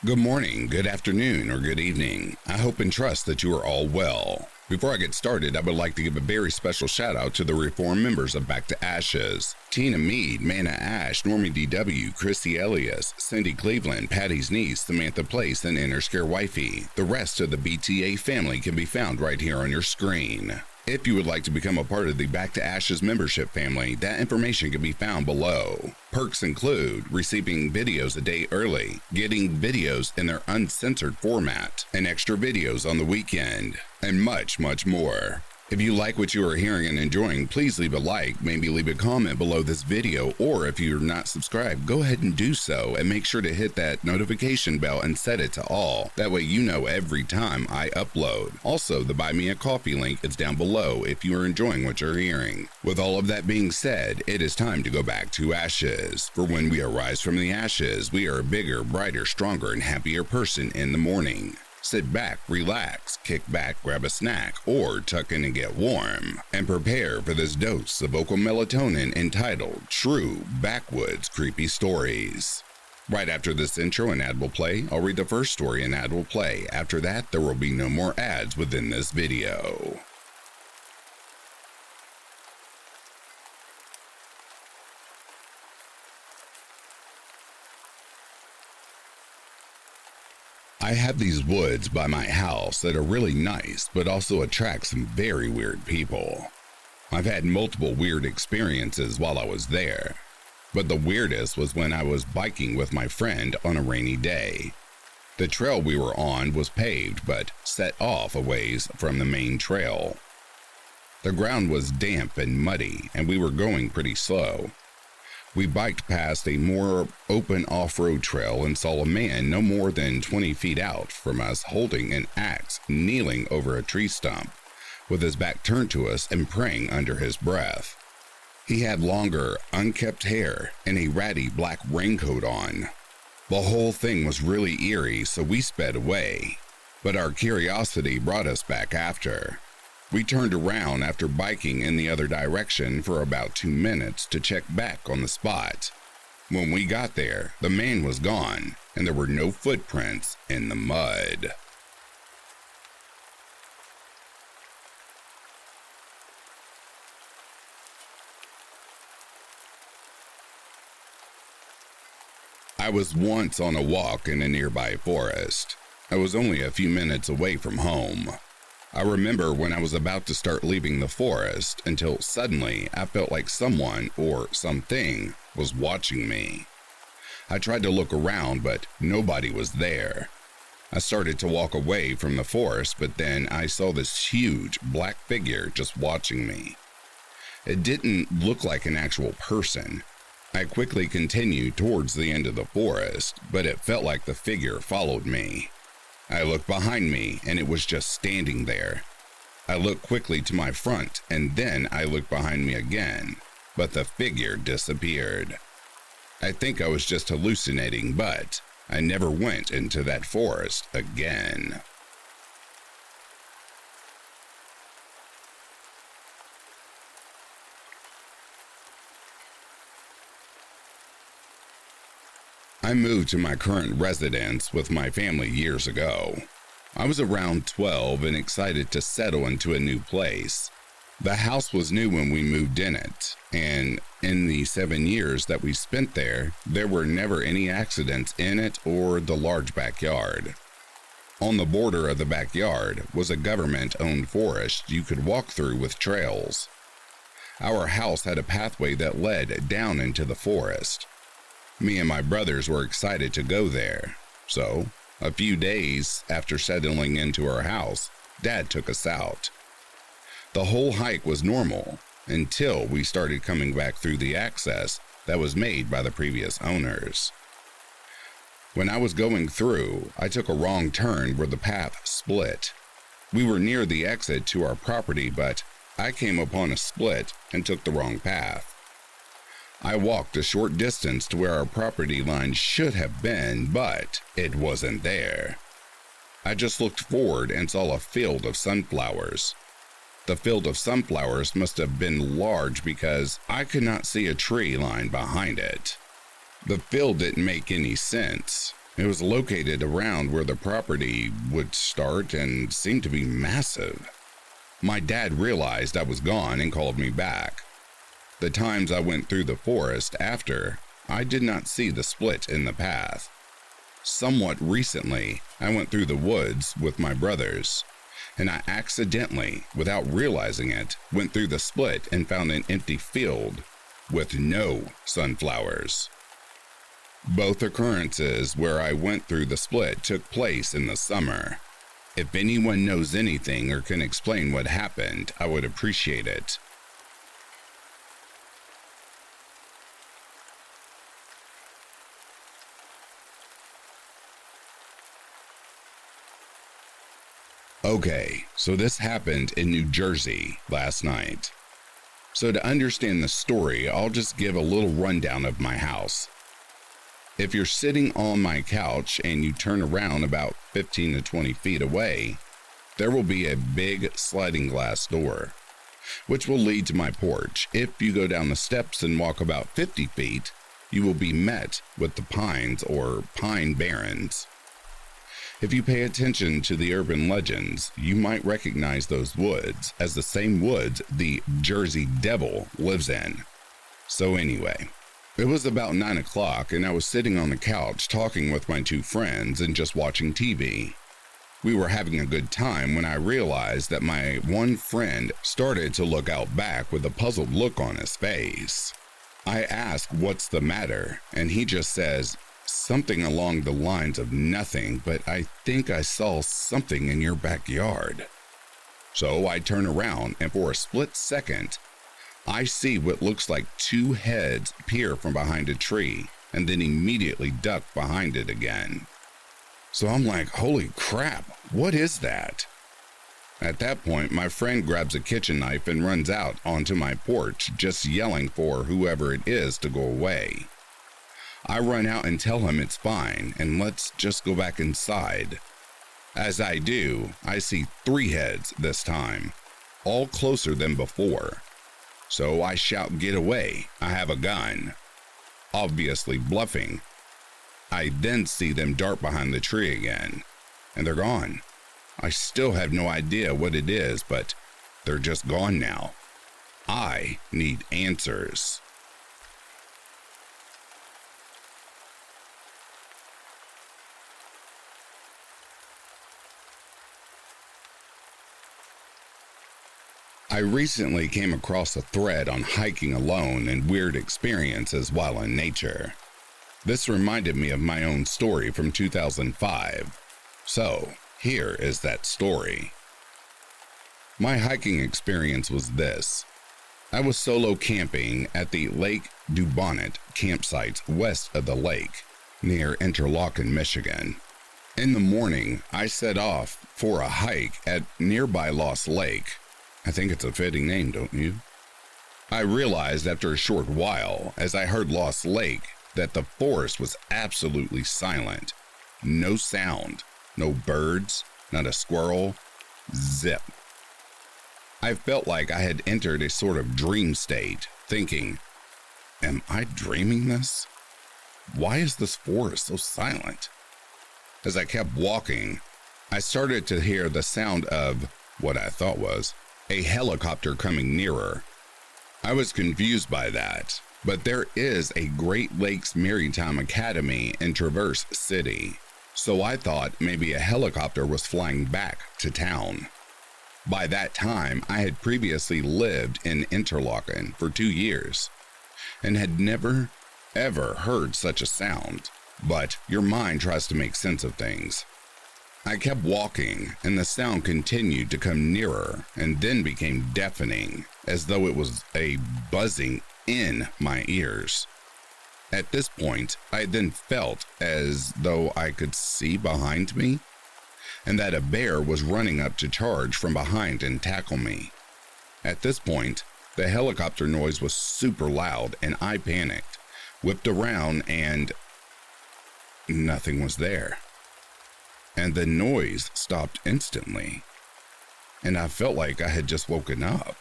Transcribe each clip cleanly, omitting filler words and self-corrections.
Good morning, good afternoon, or good evening. I hope and trust that you are all well. Before I get started, I would like to give a very special shout out to the reform members of Back to Ashes. Tina Mead, Manna Ash, Normie DW, Chrissy Elias, Cindy Cleveland, Patty's niece, Samantha Place, and Inner Scare Wifey. The rest of the BTA family can be found right here on your screen. If you would like to become a part of the Back to Ashes membership family, that information can be found below. Perks include receiving videos a day early, getting videos in their uncensored format, and extra videos on the weekend, and much, much more. If you like what you are hearing and enjoying, please leave a like, maybe leave a comment below this video, or if you're not subscribed, go ahead and do so, and make sure to hit that notification bell and set it to all. That way you know every time I upload. Also, the Buy Me a Coffee link is down below if you are enjoying what you're hearing. With all of that being said, it is time to go back to ashes. For when we arise from the ashes, we are a bigger, brighter, stronger, and happier person in the morning. Sit back, relax, kick back, grab a snack, or tuck in and get warm, and prepare for this dose of vocal melatonin entitled True Backwoods Creepy Stories. Right after this intro and ad will play, I'll read the first story and ad will play. After that, there will be no more ads within this video. I have these woods by my house that are really nice, but also attract some very weird people. I've had multiple weird experiences while I was there, but the weirdest was when I was biking with my friend on a rainy day. The trail we were on was paved, but set off a ways from the main trail. The ground was damp and muddy, and we were going pretty slow. We biked past a more open off-road trail and saw a man no more than 20 feet out from us holding an axe, kneeling over a tree stump, with his back turned to us and praying under his breath. He had longer, unkempt hair and a ratty black raincoat on. The whole thing was really eerie, so we sped away, but our curiosity brought us back after. We turned around after biking in the other direction for about 2 minutes to check back on the spot. When we got there, the man was gone, and there were no footprints in the mud. I was once on a walk in a nearby forest. I was only a few minutes away from home. I remember when I was about to start leaving the forest until suddenly I felt like someone or something was watching me. I tried to look around, but nobody was there. I started to walk away from the forest, but then I saw this huge black figure just watching me. It didn't look like an actual person. I quickly continued towards the end of the forest, but it felt like the figure followed me. I looked behind me, and it was just standing there. I looked quickly to my front, and then I looked behind me again, but the figure disappeared. I think I was just hallucinating, but I never went into that forest again. I moved to my current residence with my family years ago. I was around 12 and excited to settle into a new place. The house was new when we moved in it, and in the 7 years that we spent there, there were never any accidents in it or the large backyard. On the border of the backyard was a government-owned forest you could walk through with trails. Our house had a pathway that led down into the forest. Me and my brothers were excited to go there, so a few days after settling into our house, Dad took us out. The whole hike was normal until we started coming back through the access that was made by the previous owners. When I was going through, I took a wrong turn where the path split. We were near the exit to our property, but I came upon a split and took the wrong path. I walked a short distance to where our property line should have been, but it wasn't there. I just looked forward and saw a field of sunflowers. The field of sunflowers must have been large because I could not see a tree line behind it. The field didn't make any sense. It was located around where the property would start and seemed to be massive. My dad realized I was gone and called me back. The times I went through the forest after, I did not see the split in the path. Somewhat recently, I went through the woods with my brothers, and I accidentally, without realizing it, went through the split and found an empty field with no sunflowers. Both occurrences where I went through the split took place in the summer. If anyone knows anything or can explain what happened, I would appreciate it. Okay, so this happened in New Jersey last night. So to understand the story, I'll just give a little rundown of my house. If you're sitting on my couch and you turn around about 15 to 20 feet away, there will be a big sliding glass door, which will lead to my porch. If you go down the steps and walk about 50 feet, you will be met with the pines or pine barrens. If you pay attention to the urban legends, you might recognize those woods as the same woods the Jersey Devil lives in. So anyway, it was about 9 o'clock and I was sitting on the couch talking with my two friends and just watching TV. We were having a good time when I realized that my one friend started to look out back with a puzzled look on his face. I asked what's the matter, and he just says, something along the lines of nothing, but I think I saw something in your backyard. So I turn around, and for a split second, I see what looks like two heads peer from behind a tree, and then immediately duck behind it again. So I'm like, holy crap, what is that? At that point, my friend grabs a kitchen knife and runs out onto my porch, just yelling for whoever it is to go away. I run out and tell him it's fine, and let's just go back inside. As I do, I see three heads this time, all closer than before. So I shout, get away, I have a gun. Obviously bluffing. I then see them dart behind the tree again, and they're gone. I still have no idea what it is, but they're just gone now. I need answers. I recently came across a thread on hiking alone and weird experiences while in nature. This reminded me of my own story from 2005. So, here is that story. My hiking experience was this. I was solo camping at the Lake Dubonnet campsite west of the lake, near Interlochen, Michigan. In the morning, I set off for a hike at nearby Lost Lake. I think it's a fitting name, don't you? I realized after a short while, as I heard Lost Lake, that the forest was absolutely silent. No sound, no birds, not a squirrel, zip. I felt like I had entered a sort of dream state, thinking, am I dreaming this? Why is this forest so silent? As I kept walking, I started to hear the sound of what I thought was a helicopter coming nearer. I was confused by that, but there is a Great Lakes Maritime Academy in Traverse City, so I thought maybe a helicopter was flying back to town. By that time, I had previously lived in Interlochen for 2 years and had never, ever heard such a sound, but your mind tries to make sense of things. I kept walking, and the sound continued to come nearer and then became deafening, as though it was a buzzing in my ears. At this point, I then felt as though I could see behind me, and that a bear was running up to charge from behind and tackle me. At this point, the helicopter noise was super loud, and I panicked, whipped around, and nothing was there. And the noise stopped instantly, and I felt like I had just woken up.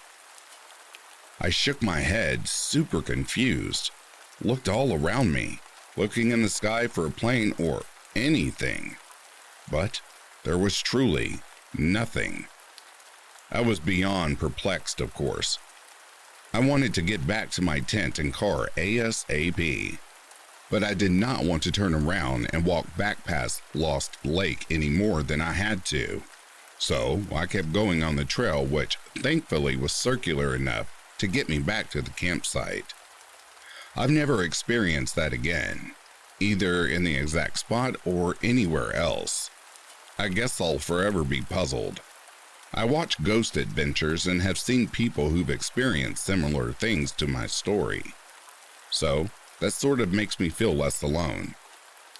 I shook my head, super confused, looked all around me, looking in the sky for a plane or anything. But there was truly nothing. I was beyond perplexed, of course. I wanted to get back to my tent and car ASAP, but I did not want to turn around and walk back past Lost Lake any more than I had to. So I kept going on the trail, which thankfully was circular enough to get me back to the campsite. I've never experienced that again, either in the exact spot or anywhere else. I guess I'll forever be puzzled. I watch ghost adventures and have seen people who've experienced similar things to my story. So that sort of makes me feel less alone.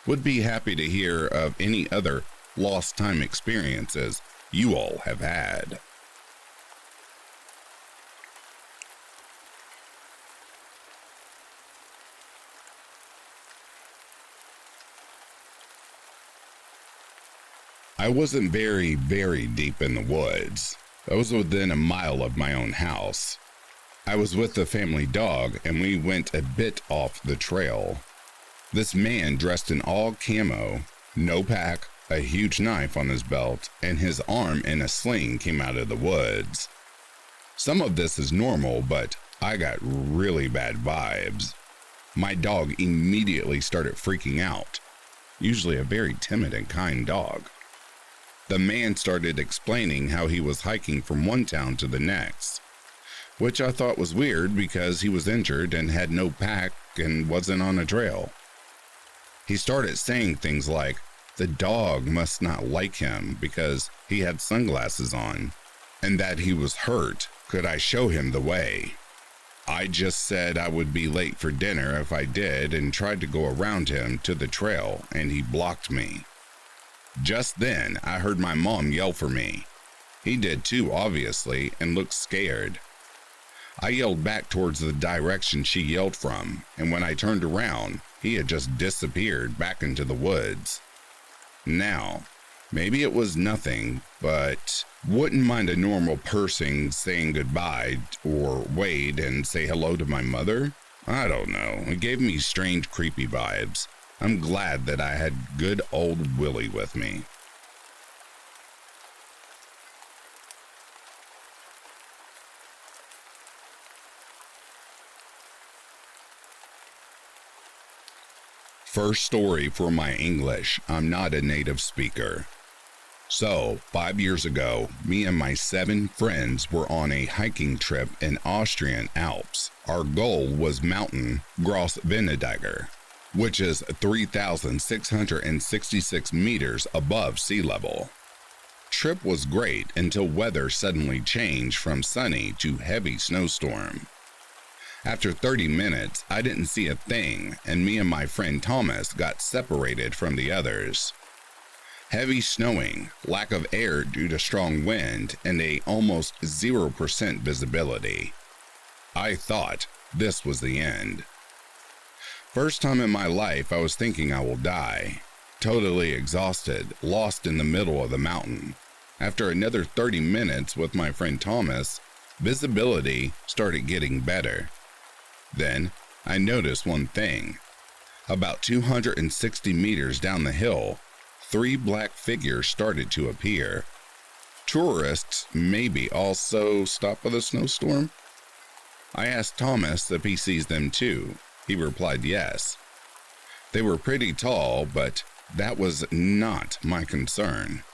Would be happy to hear of any other lost time experiences you all have had. I wasn't very deep in the woods. I was within a mile of my own house. I was with the family dog and we went a bit off the trail. This man dressed in all camo, no pack, a huge knife on his belt, and his arm in a sling came out of the woods. Some of this is normal, but I got really bad vibes. My dog immediately started freaking out, usually a very timid and kind dog. The man started explaining how he was hiking from one town to the next, which I thought was weird because he was injured and had no pack and wasn't on a trail. He started saying things like the dog must not like him because he had sunglasses on, and that he was hurt. Could I show him the way? I just said I would be late for dinner if I did and tried to go around him to the trail, and he blocked me. Just then, I heard my mom yell for me. He did too, obviously, and looked scared. I yelled back towards the direction she yelled from, and when I turned around, he had just disappeared back into the woods. Now, maybe it was nothing, but wouldn't mind a normal person saying goodbye or wait and say hello to my mother? I don't know. It gave me strange, creepy vibes. I'm glad that I had good old Willie with me. First story for my English. I'm not a native speaker. So, 5 years ago, me and my 7 friends were on a hiking trip in Austrian Alps. Our goal was Mountain Grossvenediger, which is 3,666 meters above sea level. Trip was great until weather suddenly changed from sunny to heavy snowstorm. After 30 minutes, I didn't see a thing, and me and my friend Thomas got separated from the others. Heavy snowing, lack of air due to strong wind, and a almost 0% visibility. I thought this was the end. First time in my life I was thinking I will die. Totally exhausted, lost in the middle of the mountain. After another 30 minutes with my friend Thomas, visibility started getting better. Then I noticed one thing. About 260 meters down the hill, 3 black figures started to appear. Tourists maybe also stopped by the snowstorm? I asked Thomas if he sees them too. He replied yes. They were pretty tall, but that was not my concern.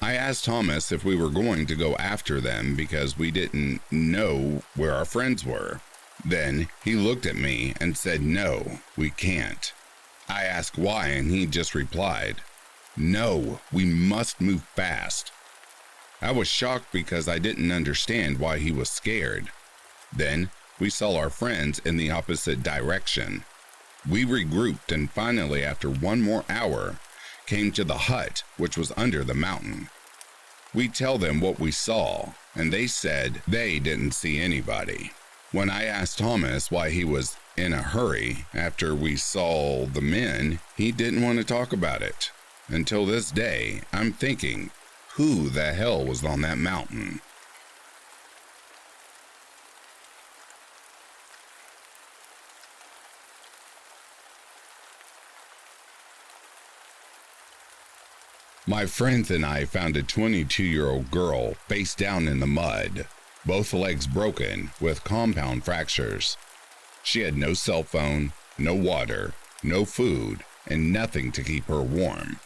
I asked Thomas if we were going to go after them because we didn't know where our friends were. Then he looked at me and said, "No, we can't." I asked why, and he just replied, "No, we must move fast." I was shocked because I didn't understand why he was scared. Then we saw our friends in the opposite direction. We regrouped and finally, after 1 more hour, came to the hut which was under the mountain. We tell them what we saw, and they said they didn't see anybody. When I asked Thomas why he was in a hurry after we saw the men, he didn't want to talk about it. Until this day, I'm thinking, who the hell was on that mountain? My friends and I found a 22-year-old girl face down in the mud, both legs broken with compound fractures. She had no cell phone, no water, no food, and nothing to keep her warm.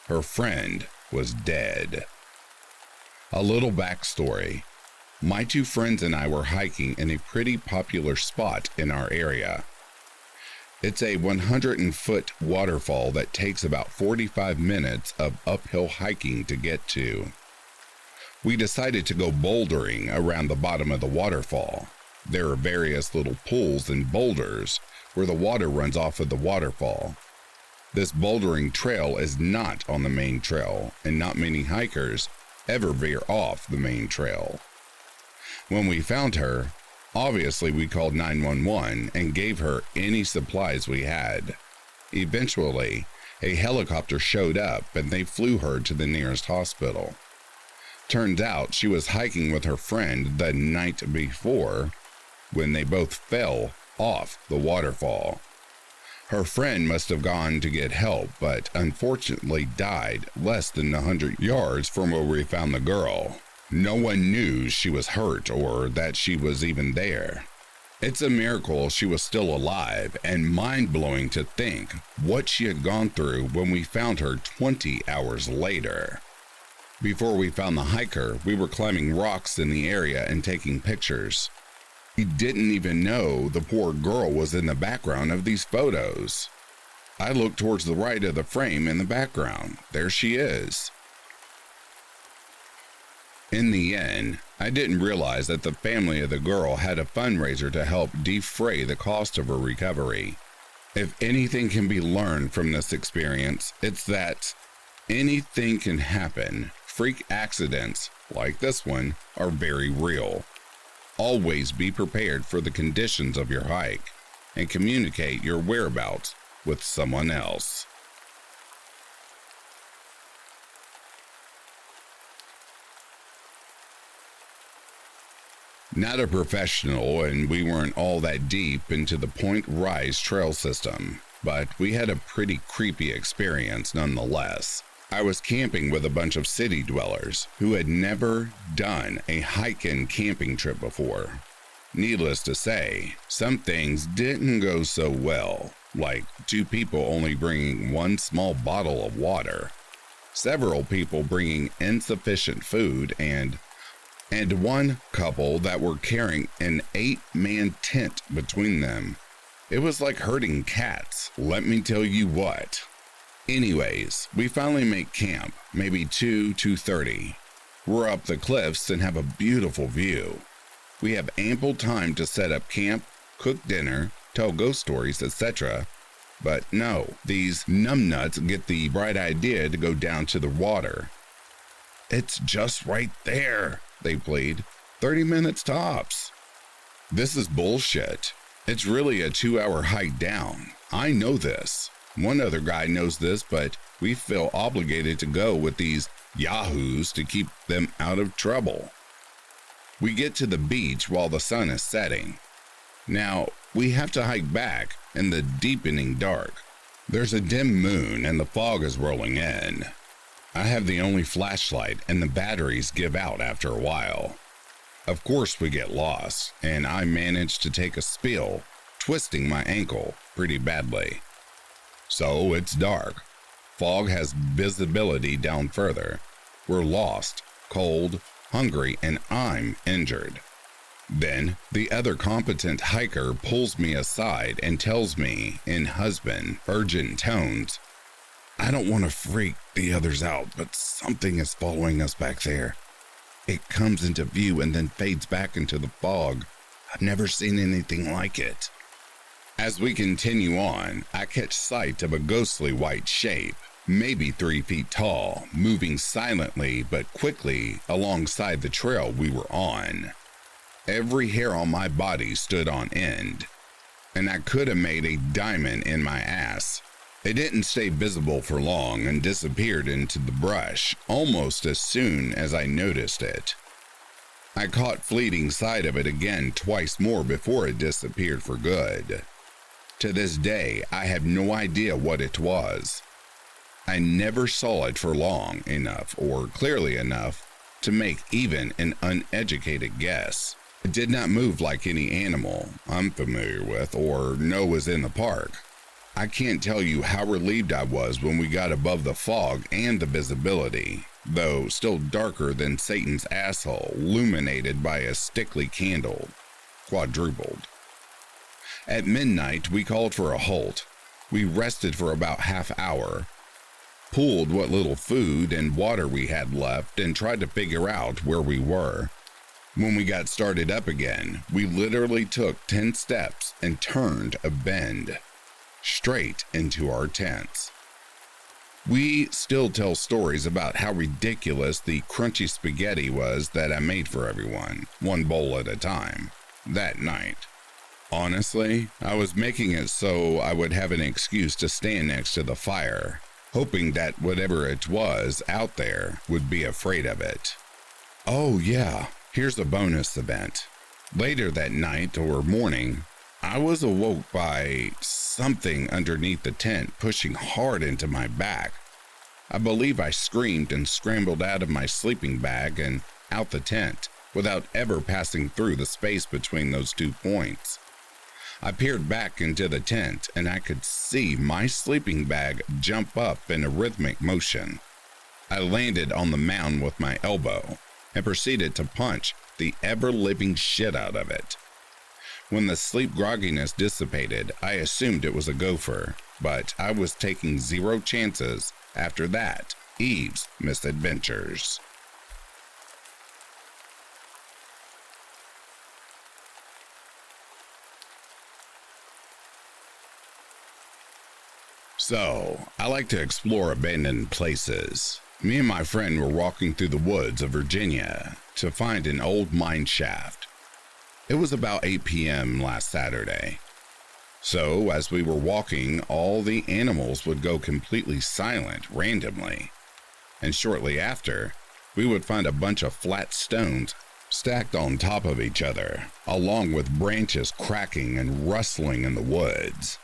Her friend was dead. A little backstory. My two friends and I were hiking in a pretty popular spot in our area. It's a 100-foot waterfall that takes about 45 minutes of uphill hiking to get to. We decided to go bouldering around the bottom of the waterfall. There are various little pools and boulders where the water runs off of the waterfall. This bouldering trail is not on the main trail, and not many hikers ever veer off the main trail. When we found her, obviously we called 911 and gave her any supplies we had. Eventually, a helicopter showed up and they flew her to the nearest hospital. Turns out she was hiking with her friend the night before when they both fell off the waterfall. Her friend must have gone to get help, but unfortunately died less than 100 yards from where we found the girl. No one knew she was hurt or that she was even there. It's a miracle she was still alive, and mind-blowing to think what she had gone through when we found her 20 hours later. Before we found the hiker, we were climbing rocks in the area and taking pictures. We didn't even know the poor girl was in the background of these photos. I looked towards the right of the frame in the background. There she is. In the end, I didn't realize that the family of the girl had a fundraiser to help defray the cost of her recovery. If anything can be learned from this experience, it's that anything can happen. Freak accidents, like this one, are very real. Always be prepared for the conditions of your hike and communicate your whereabouts with someone else. Not a professional, and we weren't all that deep into the Point Rise trail system, but we had a pretty creepy experience nonetheless. I was camping with a bunch of city dwellers who had never done a hike-in camping trip before. Needless to say, some things didn't go so well, like two people only bringing one small bottle of water, several people bringing insufficient food, and one couple that were carrying an 8-man tent between them. It was like herding cats, let me tell you what. Anyways, we finally make camp, maybe 2:30. We're up the cliffs and have a beautiful view. We have ample time to set up camp, cook dinner, tell ghost stories, etc. But no, these numbnuts get the bright idea to go down to the water. It's just right there, they plead. 30 minutes tops. This is bullshit. It's really a 2-hour hike down. I know this. One other guy knows this, but we feel obligated to go with these yahoos to keep them out of trouble. We get to the beach while the sun is setting. Now, we have to hike back in the deepening dark. There's a dim moon and the fog is rolling in. I have the only flashlight and the batteries give out after a while. Of course we get lost, and I manage to take a spill, twisting my ankle pretty badly. So it's dark. Fog has visibility down further. We're lost, cold, hungry, and I'm injured. Then the other competent hiker pulls me aside and tells me in husband, urgent tones, I don't want to freak the others out, but something is following us back there. It comes into view and then fades back into the fog. I've never seen anything like it. As we continue on, I catch sight of a ghostly white shape, maybe 3 feet tall, moving silently but quickly alongside the trail we were on. Every hair on my body stood on end, and I could have made a diamond in my ass. It didn't stay visible for long and disappeared into the brush almost as soon as I noticed it. I caught fleeting sight of it again twice more before it disappeared for good. To this day, I have no idea what it was. I never saw it for long enough or clearly enough to make even an uneducated guess. It did not move like any animal I'm familiar with or know was in the park. I can't tell you how relieved I was when we got above the fog and the visibility, though still darker than Satan's asshole, illuminated by a stickly candle, quadrupled. At midnight, we called for a halt. We rested for about half-hour, pulled what little food and water we had left, and tried to figure out where we were. When we got started up again, we literally took 10 steps and turned a bend straight into our tents. We still tell stories about how ridiculous the crunchy spaghetti was that I made for everyone, one bowl at a time, that night. Honestly, I was making it so I would have an excuse to stand next to the fire, hoping that whatever it was out there would be afraid of it. Oh yeah, here's a bonus event. Later that night or morning, I was awoke by something underneath the tent pushing hard into my back. I believe I screamed and scrambled out of my sleeping bag and out the tent without ever passing through the space between those 2 points. I peered back into the tent and I could see my sleeping bag jump up in a rhythmic motion. I landed on the mound with my elbow and proceeded to punch the ever-living shit out of it. When the sleep grogginess dissipated, I assumed it was a gopher, but I was taking 0 chances after that Eve's misadventures. So, I like to explore abandoned places. Me and my friend were walking through the woods of Virginia to find an old mine shaft. It was about 8 p.m. last Saturday. So, as we were walking, all the animals would go completely silent randomly. And shortly after, we would find a bunch of flat stones stacked on top of each other, along with branches cracking and rustling in the woods.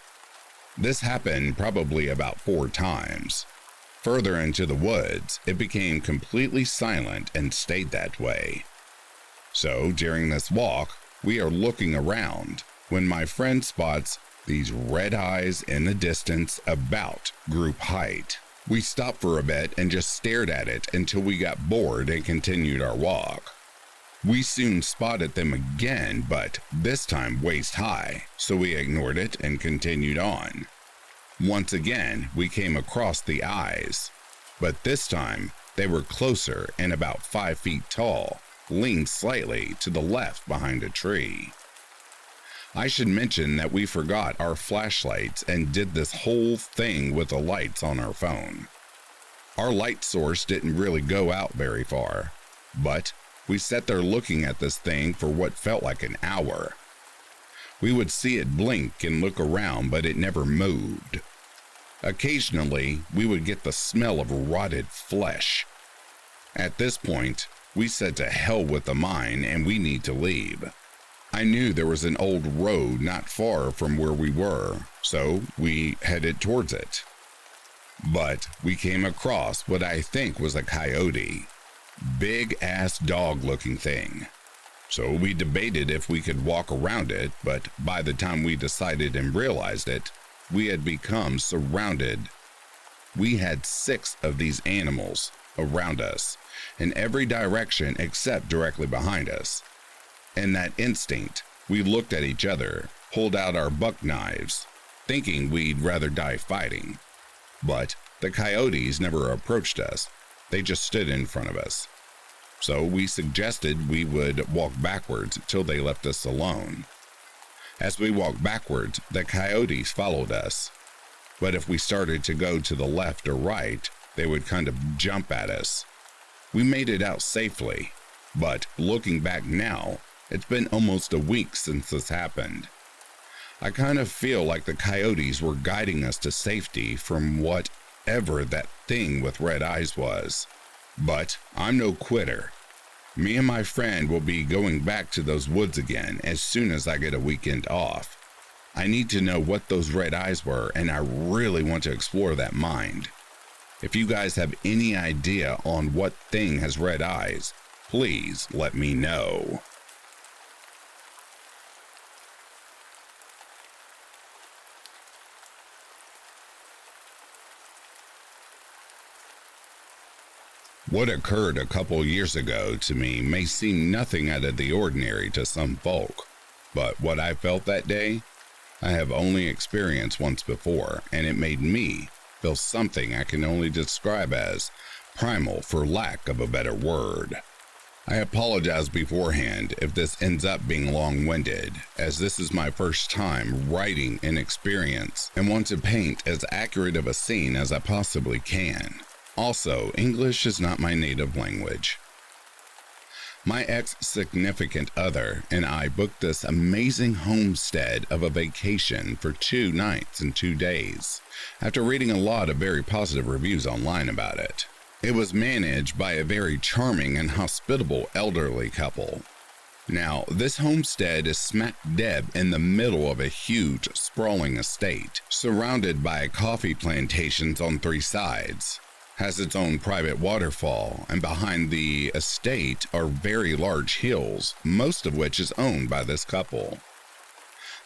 This happened probably about 4 times. Further into the woods, it became completely silent and stayed that way. So, during this walk, we are looking around when my friend spots these red eyes in the distance about group height. We stopped for a bit and just stared at it until we got bored and continued our walk. We soon spotted them again, but this time waist high, so we ignored it and continued on. Once again, we came across the eyes, but this time they were closer and about 5 feet tall, leaned slightly to the left behind a tree. I should mention that we forgot our flashlights and did this whole thing with the lights on our phone. Our light source didn't really go out very far, but we sat there looking at this thing for what felt like an hour. We would see it blink and look around, but it never moved. Occasionally, we would get the smell of rotted flesh. At this point, we said to hell with the mine and we need to leave. I knew there was an old road not far from where we were, so we headed towards it. But we came across what I think was a coyote. Big-ass dog-looking thing. So we debated if we could walk around it, but by the time we decided and realized it, we had become surrounded. We had 6 of these animals around us, in every direction except directly behind us. In that instinct, we looked at each other, pulled out our buck knives, thinking we'd rather die fighting. But the coyotes never approached us. They just stood in front of us. So we suggested we would walk backwards till they left us alone. As we walked backwards, the coyotes followed us. But if we started to go to the left or right, they would kind of jump at us. We made it out safely, but looking back now, it's been almost a week since this happened. I kind of feel like the coyotes were guiding us to safety from whatever that thing with red eyes was. But I'm no quitter. Me and my friend will be going back to those woods again as soon as I get a weekend off. I need to know what those red eyes were, and I really want to explore that mine. If you guys have any idea on what thing has red eyes, please let me know. What occurred a couple years ago to me may seem nothing out of the ordinary to some folk, but what I felt that day, I have only experienced once before, and it made me feel something I can only describe as primal, for lack of a better word. I apologize beforehand if this ends up being long-winded, as this is my first time writing an experience and want to paint as accurate of a scene as I possibly can. Also, English is not my native language. My ex-significant other and I booked this amazing homestead of a vacation for 2 nights and 2 days, after reading a lot of very positive reviews online about it. It was managed by a very charming and hospitable elderly couple. Now, this homestead is smack dab in the middle of a huge, sprawling estate, surrounded by coffee plantations on 3 sides. Has its own private waterfall, and behind the estate are very large hills, most of which is owned by this couple.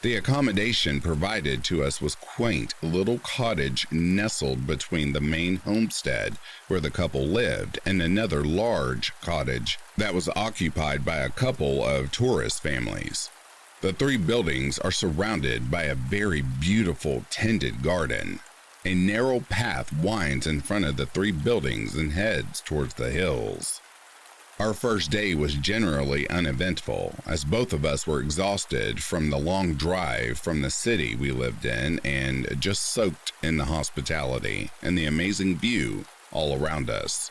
The accommodation provided to us was quaint little cottage nestled between the main homestead where the couple lived and another large cottage that was occupied by a couple of tourist families. The 3 buildings are surrounded by a very beautiful tended garden. A narrow path winds in front of the 3 buildings and heads towards the hills. Our first day was generally uneventful, as both of us were exhausted from the long drive from the city we lived in and just soaked in the hospitality and the amazing view all around us.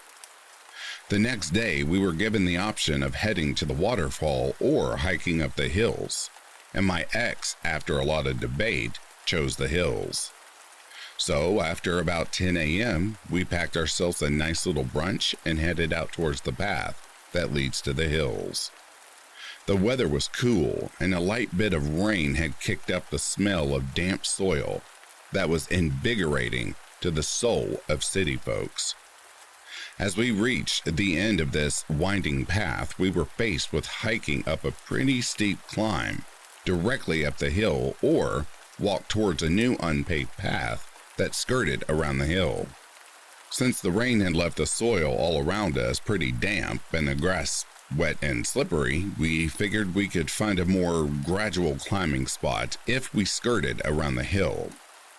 The next day, we were given the option of heading to the waterfall or hiking up the hills, and my ex, after a lot of debate, chose the hills. So, after about 10 a.m., we packed ourselves a nice little brunch and headed out towards the path that leads to the hills. The weather was cool, and a light bit of rain had kicked up the smell of damp soil that was invigorating to the soul of city folks. As we reached the end of this winding path, we were faced with hiking up a pretty steep climb directly up the hill or walk towards a new unpaved path that skirted around the hill. Since the rain had left the soil all around us pretty damp and the grass wet and slippery, we figured we could find a more gradual climbing spot if we skirted around the hill.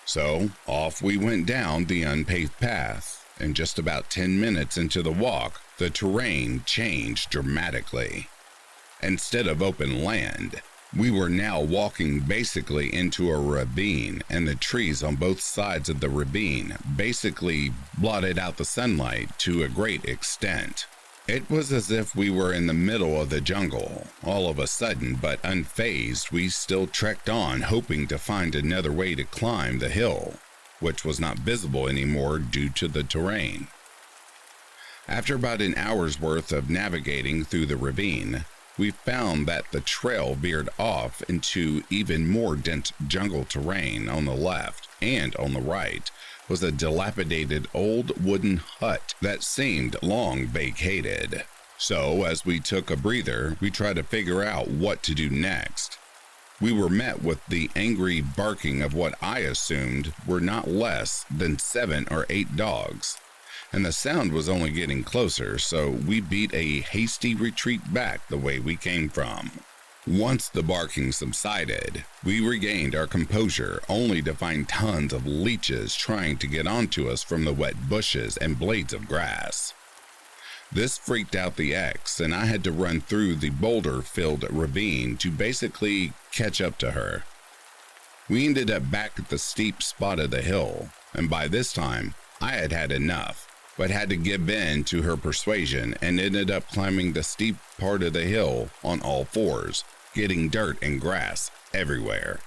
So off we went down the unpaved path, and just about 10 minutes into the walk, the terrain changed dramatically. Instead of open land, we were now walking basically into a ravine, and the trees on both sides of the ravine basically blotted out the sunlight to a great extent. It was as if we were in the middle of the jungle. All of a sudden, but unfazed, we still trekked on, hoping to find another way to climb the hill, which was not visible anymore due to the terrain. After about an hour's worth of navigating through the ravine, we found that the trail veered off into even more dense jungle terrain. On the left and on the right was a dilapidated old wooden hut that seemed long vacated. So, as we took a breather, we tried to figure out what to do next. We were met with the angry barking of what I assumed were not less than 7 or 8 dogs. And the sound was only getting closer, so we beat a hasty retreat back the way we came from. Once the barking subsided, we regained our composure, only to find tons of leeches trying to get onto us from the wet bushes and blades of grass. This freaked out the ex, and I had to run through the boulder-filled ravine to basically catch up to her. We ended up back at the steep spot of the hill, and by this time, I had had enough, but had to give in to her persuasion and ended up climbing the steep part of the hill on all 4s, getting dirt and grass everywhere.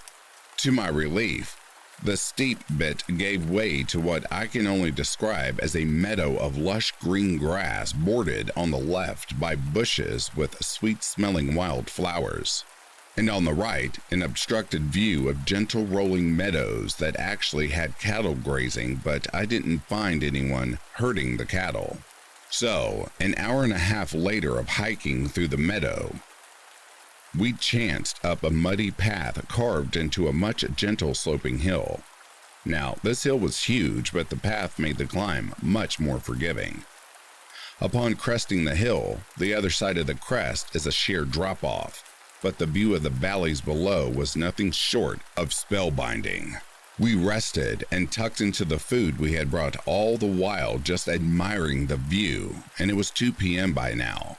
To my relief, the steep bit gave way to what I can only describe as a meadow of lush green grass bordered on the left by bushes with sweet-smelling wild flowers. and on the right, an obstructed view of gentle rolling meadows that actually had cattle grazing, but I didn't find anyone hurting the cattle. So, an hour and a half later of hiking through the meadow, we chanced up a muddy path carved into a much gentle sloping hill. Now, this hill was huge, but the path made the climb much more forgiving. Upon cresting the hill, the other side of the crest is a sheer drop-off, but the view of the valleys below was nothing short of spellbinding. We rested and tucked into the food we had brought, all the while just admiring the view, and it was 2 p.m. by now.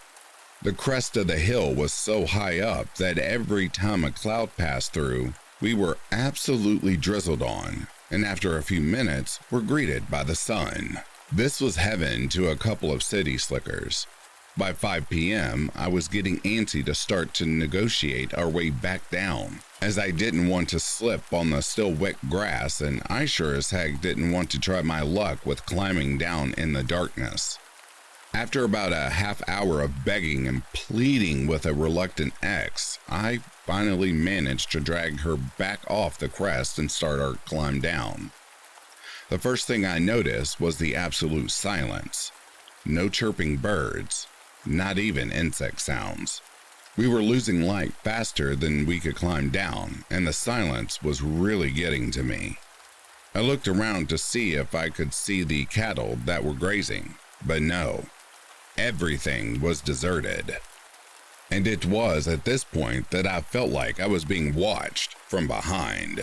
The crest of the hill was so high up that every time a cloud passed through, we were absolutely drizzled on, and after a few minutes, were greeted by the sun. This was heaven to a couple of city slickers. By 5 p.m., I was getting antsy to start to negotiate our way back down, as I didn't want to slip on the still wet grass, and I sure as heck didn't want to try my luck with climbing down in the darkness. After about a half hour of begging and pleading with a reluctant ex, I finally managed to drag her back off the crest and start our climb down. The first thing I noticed was the absolute silence. No chirping birds, not even insect sounds. We were losing light faster than we could climb down, and the silence was really getting to me. I looked around to see if I could see the cattle that were grazing, but no. Everything was deserted. And it was at this point that I felt like I was being watched from behind.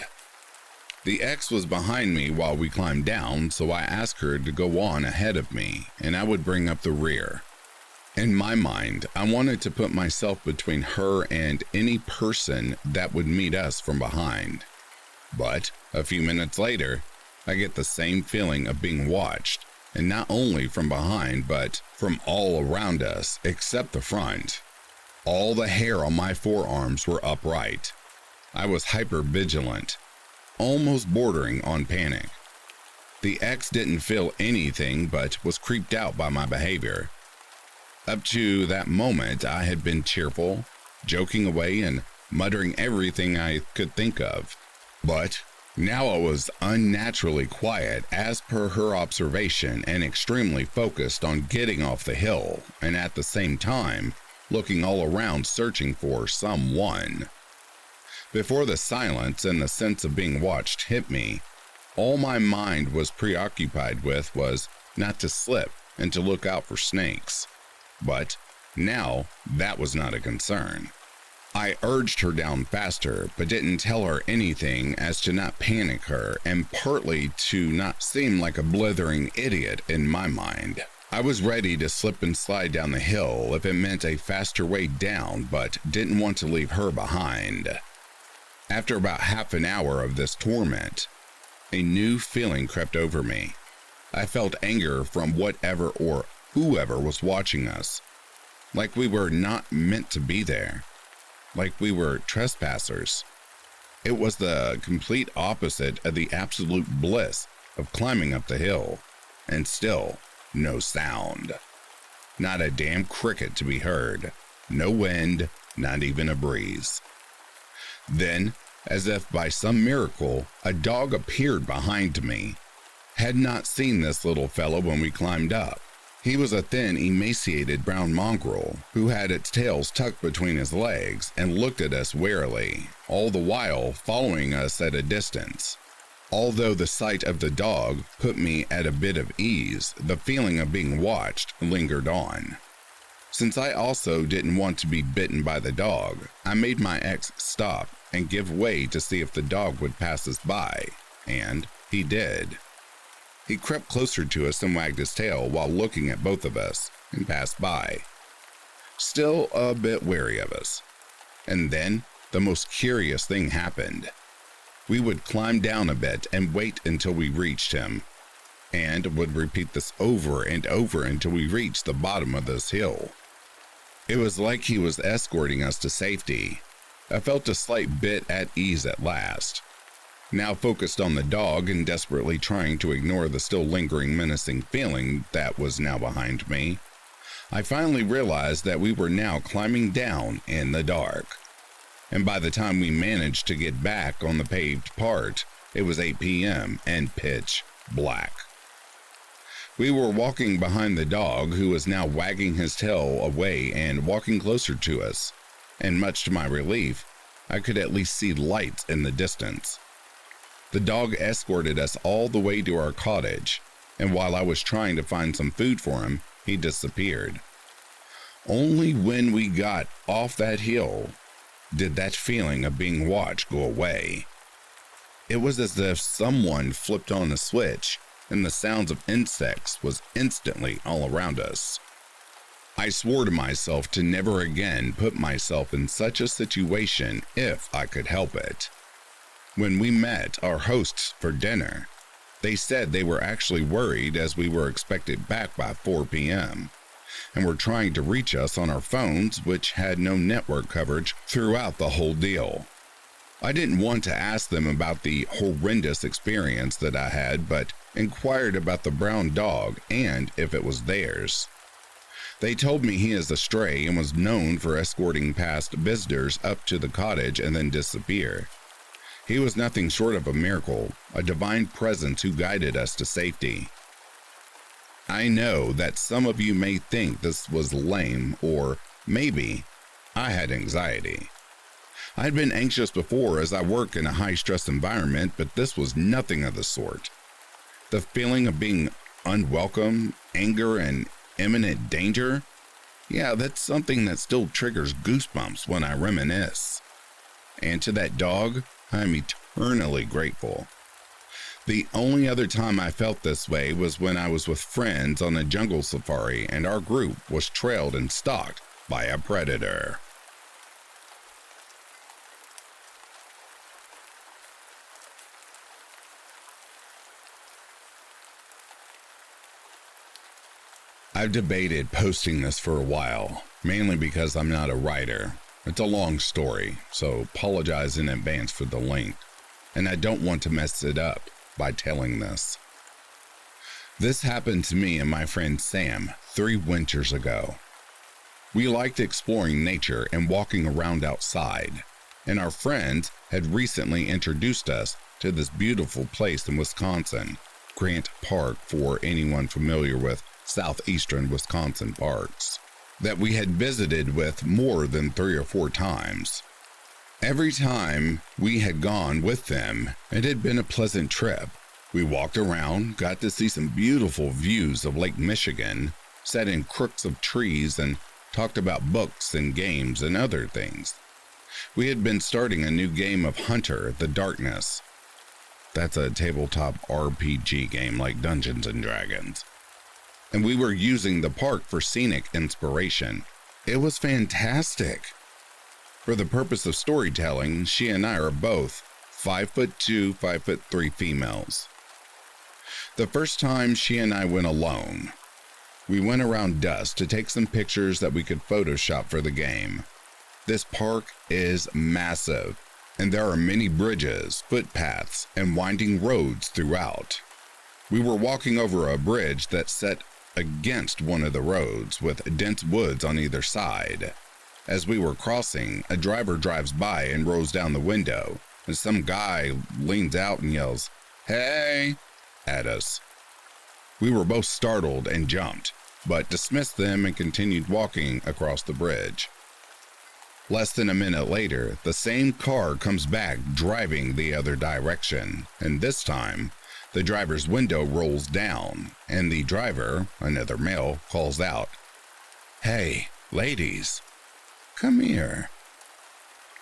The ex was behind me while we climbed down, so I asked her to go on ahead of me, and I would bring up the rear. In my mind, I wanted to put myself between her and any person that would meet us from behind. But a few minutes later, I get the same feeling of being watched, and not only from behind, but from all around us except the front. All the hair on my forearms were upright. I was hyper-vigilant, almost bordering on panic. The ex didn't feel anything but was creeped out by my behavior. Up to that moment, I had been cheerful, joking away and muttering everything I could think of. But now I was unnaturally quiet as per her observation and extremely focused on getting off the hill, and at the same time, looking all around searching for someone. Before the silence and the sense of being watched hit me, all my mind was preoccupied with was not to slip and to look out for snakes. But now that was not a concern. I urged her down faster, but didn't tell her anything as to not panic her, and partly to not seem like a blithering idiot in my mind. I was ready to slip and slide down the hill if it meant a faster way down, but didn't want to leave her behind. After about half an hour of this torment, a new feeling crept over me. I felt anger from whatever or whoever was watching us, like we were not meant to be there. Like we were trespassers. It was the complete opposite of the absolute bliss of climbing up the hill, and still no sound. Not a damn cricket to be heard, no wind, not even a breeze. Then, as if by some miracle, a dog appeared behind me. Had not seen this little fellow when we climbed up. He was a thin, emaciated brown mongrel who had its tails tucked between his legs and looked at us warily, all the while following us at a distance. Although the sight of the dog put me at a bit of ease, the feeling of being watched lingered on. Since I also didn't want to be bitten by the dog, I made my ex stop and give way to see if the dog would pass us by, and he did. He crept closer to us and wagged his tail while looking at both of us and passed by, still a bit wary of us. And then the most curious thing happened. We would climb down a bit and wait until we reached him, and would repeat this over and over until we reached the bottom of this hill. It was like he was escorting us to safety. I felt a slight bit at ease at last. Now focused on the dog and desperately trying to ignore the still lingering menacing feeling that was now behind me, I finally realized that we were now climbing down in the dark. and by the time we managed to get back on the paved part, it was 8 p.m. and pitch black. We were walking behind the dog, who was now wagging his tail away and walking closer to us, and much to my relief, I could at least see lights in the distance. The dog escorted us all the way to our cottage, and while I was trying to find some food for him, he disappeared. Only when we got off that hill did that feeling of being watched go away. It was as if someone flipped on a switch and the sounds of insects was instantly all around us. I swore to myself to never again put myself in such a situation if I could help it. When we met our hosts for dinner, they said they were actually worried as we were expected back by 4 p.m. and were trying to reach us on our phones, which had no network coverage throughout the whole deal. I didn't want to ask them about the horrendous experience that I had, but inquired about the brown dog and if it was theirs. They told me he is a stray and was known for escorting past visitors up to the cottage and then disappear. He was nothing short of a miracle, a divine presence who guided us to safety. I know that some of you may think this was lame, or maybe I had anxiety. I'd been anxious before as I work in a high-stress environment, but this was nothing of the sort. The feeling of being unwelcome, anger, and imminent danger, yeah, that's something that still triggers goosebumps when I reminisce. And to that dog, I'm eternally grateful. The only other time I felt this way was when I was with friends on a jungle safari and our group was trailed and stalked by a predator. I've debated posting this for a while, mainly because I'm not a writer. It's a long story, so apologize in advance for the length, and I don't want to mess it up by telling this. This happened to me and my friend Sam 3 winters ago. We liked exploring nature and walking around outside, and our friends had recently introduced us to this beautiful place in Wisconsin, Grant Park for anyone familiar with southeastern Wisconsin parks, that we had visited with more than 3 or 4 times. Every time we had gone with them, it had been a pleasant trip. We walked around, got to see some beautiful views of Lake Michigan, sat in crooks of trees, and talked about books and games and other things. We had been starting a new game of Hunter, the Darkness. That's a tabletop RPG game like Dungeons and Dragons. And we were using the park for scenic inspiration. It was fantastic. For the purpose of storytelling, she and I are both 5'2", 5'3" females. The first time she and I went alone, we went around dusk to take some pictures that we could Photoshop for the game. This park is massive, and there are many bridges, footpaths, and winding roads throughout. We were walking over a bridge that set against one of the roads with dense woods on either side. As we were crossing, a driver drives by and rolls down the window, and some guy leans out and yells, "Hey!" at us. We were both startled and jumped, but dismissed them and continued walking across the bridge. Less than a minute later, the same car comes back driving the other direction, and this time, the driver's window rolls down, and the driver, another male, calls out, "Hey, ladies, come here."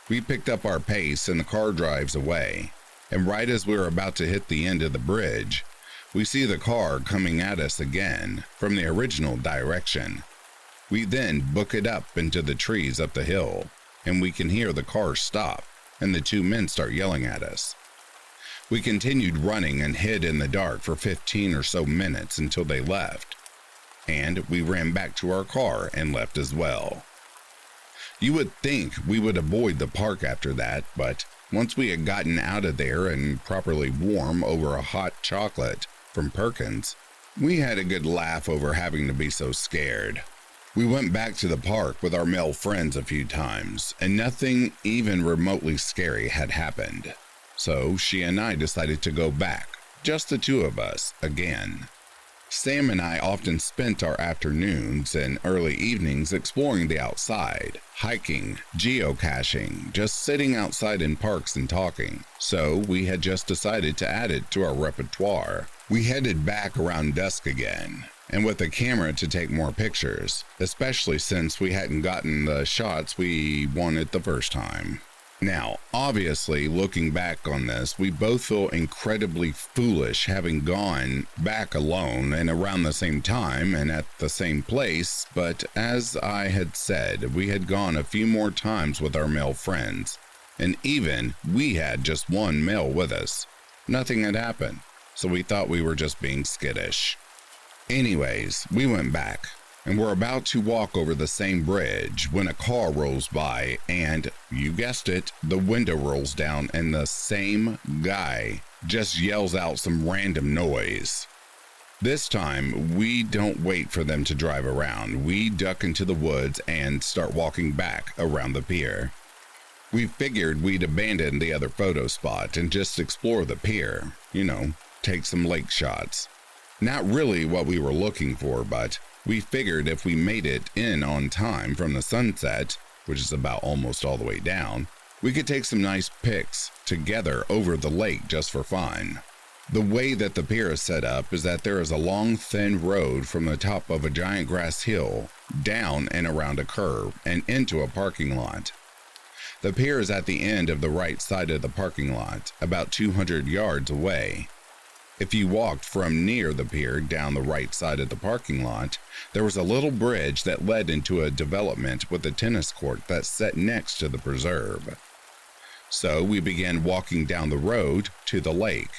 We picked up our pace and the car drives away, and right as we were about to hit the end of the bridge, we see the car coming at us again from the original direction. We then book it up into the trees up the hill, and we can hear the car stop, and the 2 men start yelling at us. We continued running and hid in the dark for 15 or so minutes until they left, and we ran back to our car and left as well. You would think we would avoid the park after that, but once we had gotten out of there and properly warm over a hot chocolate from Perkins, we had a good laugh over having to be so scared. We went back to the park with our male friends a few times, and nothing even remotely scary had happened. So she and I decided to go back, just the two of us, again. Sam and I often spent our afternoons and early evenings exploring the outside, hiking, geocaching, just sitting outside in parks and talking, so we had just decided to add it to our repertoire. We headed back around dusk again, and with a camera to take more pictures, especially since we hadn't gotten the shots we wanted the first time. Now, obviously, looking back on this, we both feel incredibly foolish having gone back alone and around the same time and at the same place, but as I had said, we had gone a few more times with our male friends, and even we had just one male with us. Nothing had happened, so we thought we were just being skittish. Anyways, we went back, and we're about to walk over the same bridge when a car rolls by and, you guessed it, the window rolls down and the same guy just yells out some random noise. This time, we don't wait for them to drive around. We duck into the woods and start walking back around the pier. We figured we'd abandon the other photo spot and just explore the pier, take some lake shots. Not really what we were looking for, but we figured if we made it in on time from the sunset, which is about almost all the way down, we could take some nice pics together over the lake just for fun. The way that the pier is set up is that there is a long, thin road from the top of a giant grass hill down and around a curve and into a parking lot. The pier is at the end of the right side of the parking lot, about 200 yards away. If you walked from near the pier down the right side of the parking lot, there was a little bridge that led into a development with a tennis court that sat next to the preserve. So we began walking down the road to the lake,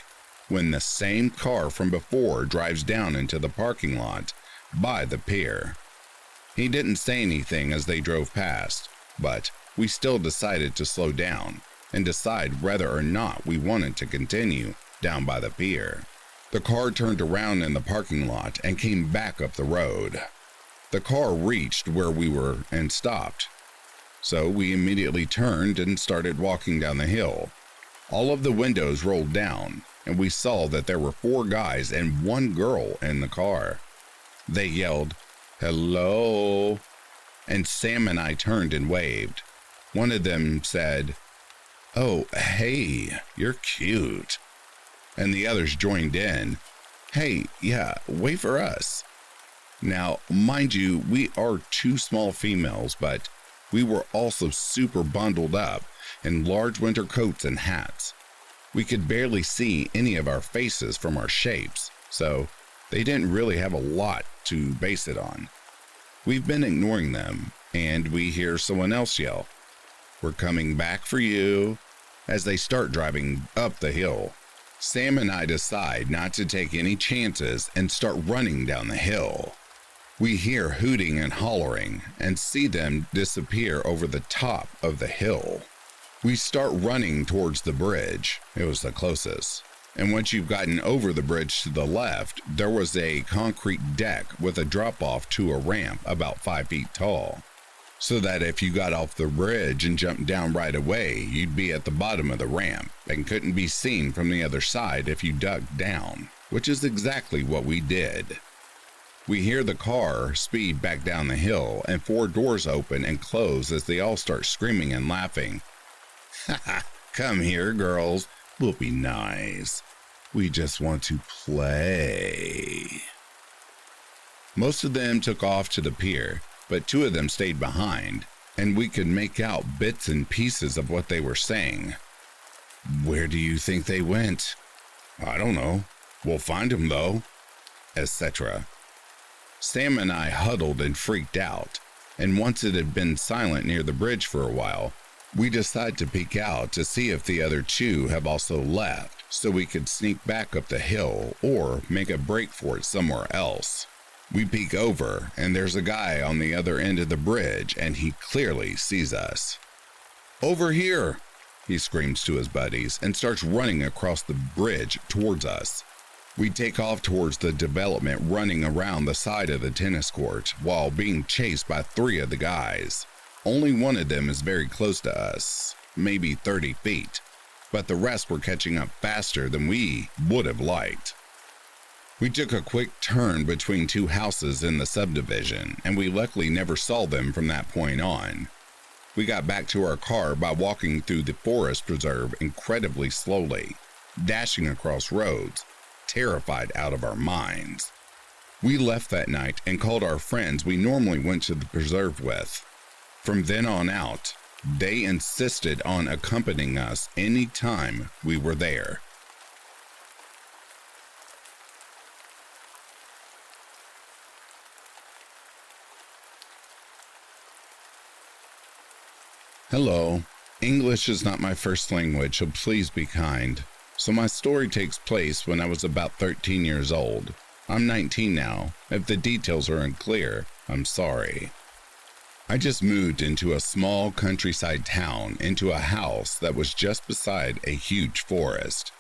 when the same car from before drives down into the parking lot by the pier. He didn't say anything as they drove past, but we still decided to slow down and decide whether or not we wanted to continue down by the pier. The car turned around in the parking lot and came back up the road. The car reached where we were and stopped. So we immediately turned and started walking down the hill. All of the windows rolled down, and we saw that there were 4 guys and 1 girl in the car. They yelled, "Hello," and Sam and I turned and waved. One of them said, "Oh, hey, you're cute." And the others joined in. "Hey, yeah, wait for us." Now, mind you, we are 2 small females, but we were also super bundled up in large winter coats and hats. We could barely see any of our faces from our shapes, so they didn't really have a lot to base it on. We've been ignoring them, and we hear someone else yell, "We're coming back for you," as they start driving up the hill. Sam and I decide not to take any chances and start running down the hill. We hear hooting and hollering and see them disappear over the top of the hill. We start running towards the bridge. It was the closest. And once you've gotten over the bridge to the left, there was a concrete deck with a drop-off to a ramp about 5 feet tall, so that if you got off the bridge and jumped down right away, you'd be at the bottom of the ramp and couldn't be seen from the other side if you ducked down, which is exactly what we did. We hear the car speed back down the hill and 4 doors open and close as they all start screaming and laughing. "Haha, come here, girls. We'll be nice. We just want to play." Most of them took off to the pier, but 2 of them stayed behind, and we could make out bits and pieces of what they were saying. "Where do you think they went?" "I don't know. We'll find them, though," etc. Sam and I huddled and freaked out, and once it had been silent near the bridge for a while, we decided to peek out to see if the other 2 have also left, so we could sneak back up the hill or make a break for it somewhere else. We peek over, and there's a guy on the other end of the bridge, and he clearly sees us. "Over here!" he screams to his buddies and starts running across the bridge towards us. We take off towards the development, running around the side of the tennis court while being chased by 3 of the guys. Only one of them is very close to us, maybe 30 feet, but the rest were catching up faster than we would have liked. We took a quick turn between 2 houses in the subdivision, and we luckily never saw them from that point on. We got back to our car by walking through the forest preserve incredibly slowly, dashing across roads, terrified out of our minds. We left that night and called our friends we normally went to the preserve with. From then on out, they insisted on accompanying us any time we were there. Hello. English is not my first language, so please be kind. So my story takes place when I was about 13 years old. I'm 19 now. If the details are unclear, I'm sorry. I just moved into a small countryside town into a house that was just beside a huge forest.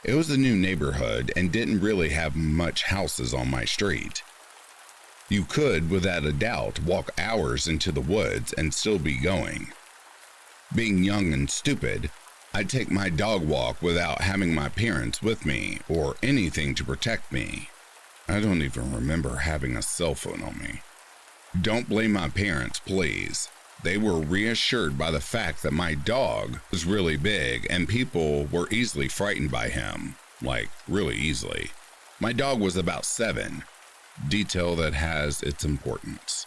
It was a new neighborhood and didn't really have much houses on my street. You could, without a doubt, walk hours into the woods and still be going. Being young and stupid, I'd take my dog walk without having my parents with me or anything to protect me. I don't even remember having a cell phone on me. Don't blame my parents, please. They were reassured by the fact that my dog was really big and people were easily frightened by him. Like, really easily. My dog was about 7. Detail that has its importance.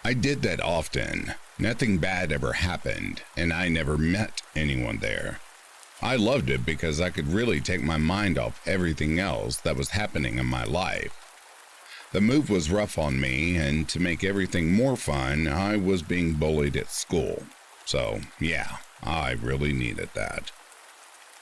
I did that often. Nothing bad ever happened, and I never met anyone there. I loved it because I could really take my mind off everything else that was happening in my life. The move was rough on me, and to make everything more fun, I was being bullied at school. So, yeah, I really needed that.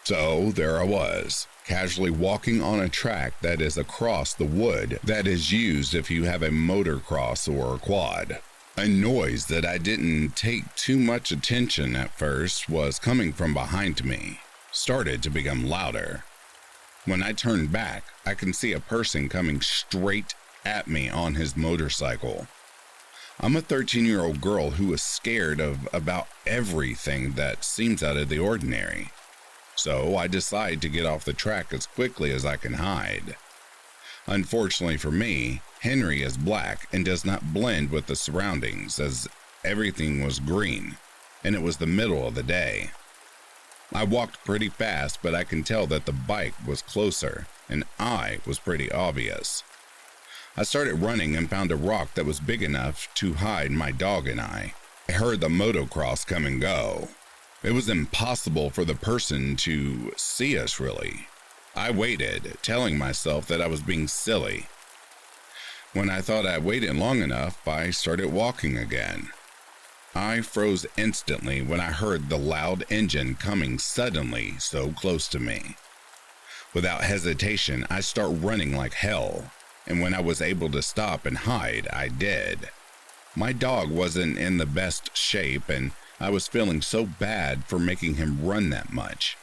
So, there I was, casually walking on a track that is across the wood that is used if you have a motocross or a quad. A noise that I didn't take too much attention at first was coming from behind me, started to become louder. When I turned back, I can see a person coming straight at me on his motorcycle. I'm a 13-year-old girl who is scared of about everything that seems out of the ordinary. So I decide to get off the track as quickly as I can hide. Unfortunately for me, Henry is black and does not blend with the surroundings as everything was green, and it was the middle of the day. I walked pretty fast, but I can tell that the bike was closer, and I was pretty obvious. I started running and found a rock that was big enough to hide my dog and I. I heard the motocross come and go. It was impossible for the person to see us, really. I waited, telling myself that I was being silly. When I thought I waited long enough, I started walking again. I froze instantly when I heard the loud engine coming suddenly so close to me. Without hesitation, I start running like hell, and when I was able to stop and hide, I did. My dog wasn't in the best shape, and I was feeling so bad for making him run that much.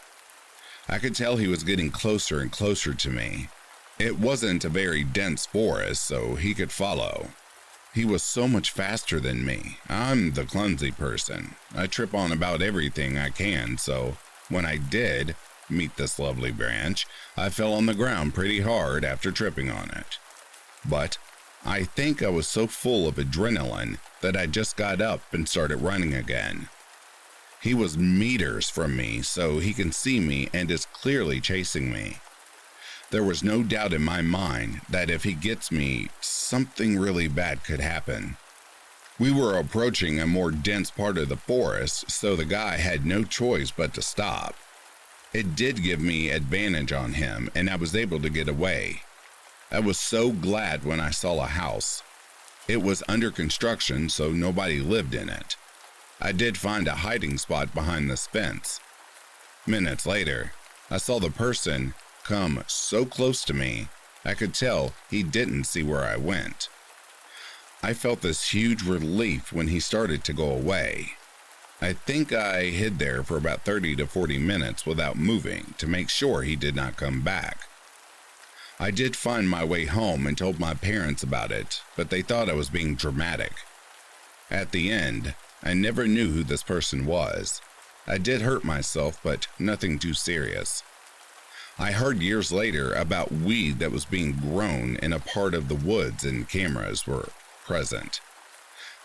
I could tell he was getting closer and closer to me. It wasn't a very dense forest, so he could follow. He was so much faster than me. I'm the clumsy person. I trip on about everything I can, so when I did meet this lovely branch, I fell on the ground pretty hard after tripping on it. But I think I was so full of adrenaline that I just got up and started running again. He was meters from me, so he can see me and is clearly chasing me. There was no doubt in my mind that if he gets me, something really bad could happen. We were approaching a more dense part of the forest, so the guy had no choice but to stop. It did give me advantage on him, and I was able to get away. I was so glad when I saw a house. It was under construction, so nobody lived in it. I did find a hiding spot behind this fence. Minutes later, I saw the person come so close to me, I could tell he didn't see where I went. I felt this huge relief when he started to go away. I think I hid there for about 30 to 40 minutes without moving to make sure he did not come back. I did find my way home and told my parents about it, but they thought I was being dramatic. At the end, I never knew who this person was. I did hurt myself, but nothing too serious. I heard years later about weed that was being grown in a part of the woods and cameras were present.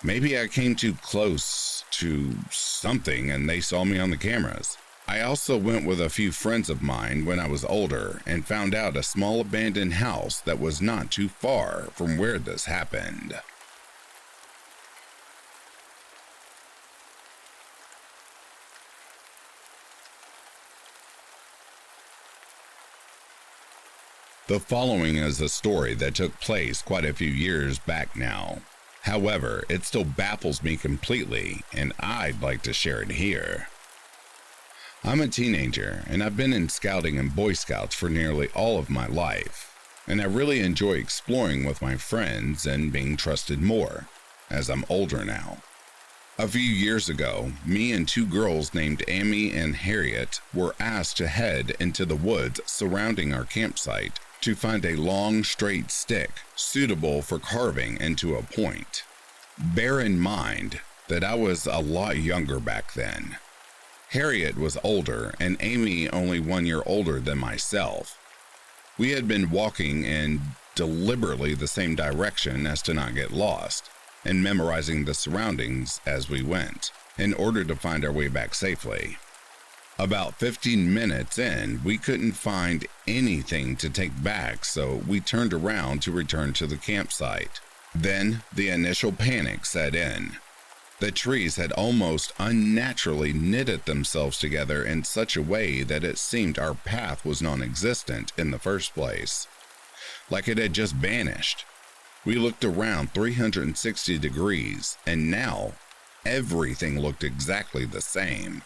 Maybe I came too close to something and they saw me on the cameras. I also went with a few friends of mine when I was older and found out a small abandoned house that was not too far from where this happened. The following is a story that took place quite a few years back now. However, it still baffles me completely, and I'd like to share it here. I'm a teenager, and I've been in scouting and Boy Scouts for nearly all of my life, and I really enjoy exploring with my friends and being trusted more, as I'm older now. A few years ago, me and two girls named Amy and Harriet were asked to head into the woods surrounding our campsite to find a long, straight stick suitable for carving into a point. Bear in mind that I was a lot younger back then. Harriet was older and Amy only 1 year older than myself. We had been walking in deliberately the same direction as to not get lost, and memorizing the surroundings as we went, in order to find our way back safely. About 15 minutes in, we couldn't find anything to take back, so we turned around to return to the campsite. Then the initial panic set in. The trees had almost unnaturally knitted themselves together in such a way that it seemed our path was non-existent in the first place, like it had just vanished. We looked around 360 degrees, and now everything looked exactly the same.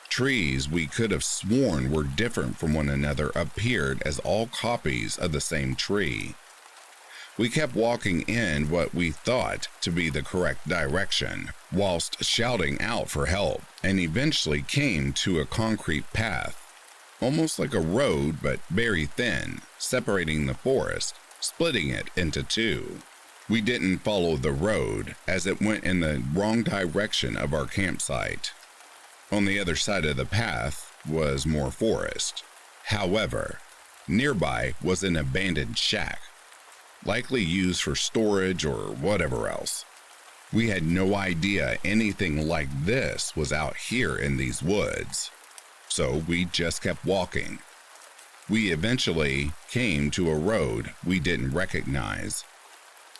Trees we could have sworn were different from one another appeared as all copies of the same tree. We kept walking in what we thought to be the correct direction, whilst shouting out for help, and eventually came to a concrete path, almost like a road but very thin, separating the forest, splitting it into two. We didn't follow the road, as it went in the wrong direction of our campsite. On the other side of the path was more forest. However, nearby was an abandoned shack, likely used for storage or whatever else. We had no idea anything like this was out here in these woods, so we just kept walking. We eventually came to a road we didn't recognize.